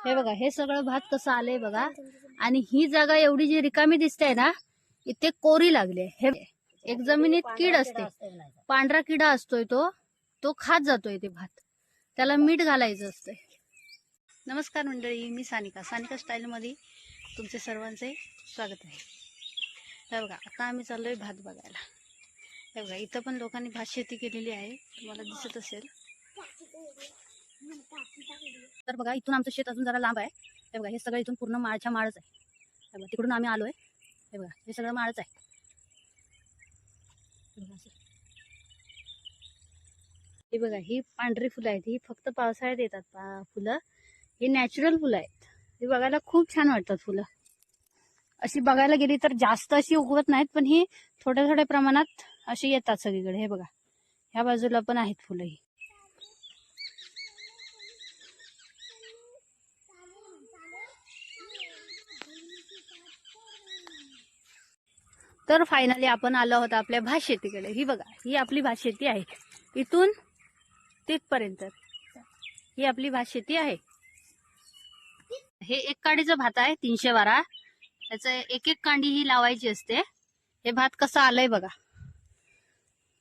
हे बघा, हे सगळं भात कसं आलंय बघा. आणि ही जागा एवढी जी रिकामी दिसते ना, इथे कोरी लागली. हे एक जमिनीत कीड असते, पांढरा किडा असतोय, तो खात जातोय ते भात. त्याला मीठ घालायचं असतंय. नमस्कार मंडळी, मी सानिका स्टाईल मध्ये तुमचे सर्वांचे स्वागत आहे. हे बघा, आता आम्ही चाललोय भात बघायला. हे बघा, इथं पण लोकांनी भात शेती केलेली आहे, तुम्हाला दिसत असेल. तर बघा, इथून आमचं शेत अजून जरा लांब आहे. हे बघा, हे सगळं इथून पूर्ण माळच्या माळच आहे. हे बघा, तिकडून आम्ही आलोय. हे बघा, हे सगळं माळच आहे. हे बघा, ही पांढरी फुलं आहेत, ही फक्त पावसाळ्यात येतात फुलं. ही नॅचरल फुलं आहेत. ही बघायला खूप छान वाटतात फुलं. अशी बघायला गेली तर जास्त अशी उगवत नाहीत, पण ही थोड्या थोड्या प्रमाणात अशी येतात सगळीकडे. हे बघा, ह्या बाजूला पण आहेत फुलं. ही तर फायनली आपण आलो आहोत आपल्या भात शेतीकडे. ही बघा, ही आपली भात शेती आहे. इथून तिथपर्यंत ही आपली भात शेती आहे. हे एक काडीचं भात आहे, 312. त्याचं एक एक कांडी ही लावायची असते. हे भात कसं आलंय बघा.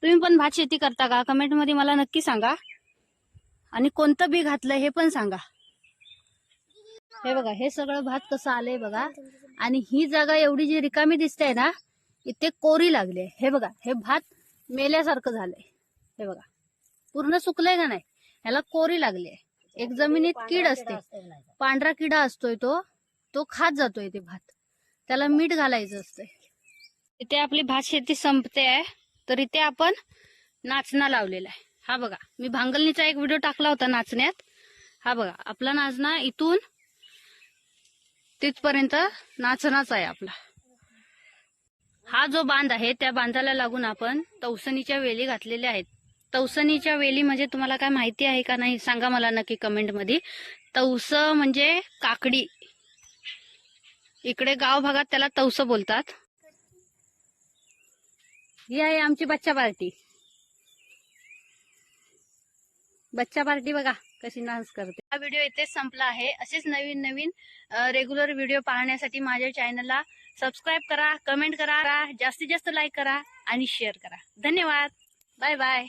तुम्ही पण भात शेती करता का? कमेंट मध्ये मला नक्की सांगा. आणि कोणतं बी घातलंय हे पण सांगा. हे बघा, हे सगळं भात कसं आलंय बघा. आणि ही जागा एवढी जी रिकामी दिसते ना, इथे कोरी लागली. हे बघा, हे भात मेल्यासारखं झालंय. हे बघा, पूर्ण सुकलंय का नाही, ह्याला कोरी लागली. एक जमिनीत कीड असते, पांढरा किडा असतोय, तो खात जातोय ते भात. त्याला मीठ घालायचं असतंय. इथे आपली भात शेती संपते आहे, तर इथे आपण नाचणा लावलेला आहे. हा बघा, मी भांगलणीचा एक व्हिडिओ टाकला होता नाचण्यात. हा बघा, आपला नाचणा इथून तिथपर्यंत नाचणाच आहे आपला. हा जो बांध आहे, त्या बांधाला लागून आपण तवसणीच्या वेली घातलेल्या आहेत. तवसणीच्या वेली म्हणजे तुम्हाला काय माहिती आहे का नाही सांगा मला नक्की कमेंट मध्ये. तवस म्हणजे काकडी, इकडे गाव भागात त्याला तवस बोलतात. ही आहे आमची बच्चा पार्टी. बच्चा पार्टी बघा कशी डान्स करते. हा व्हिडिओ इथेच संपला आहे. असेच नवीन नवीन रेग्युलर व्हिडिओ पाहण्यासाठी माझ्या चॅनलला सबस्क्राईब करा, कमेंट करा, जास्तीत जास्त लाईक करा आणि शेअर करा. धन्यवाद. Bye bye.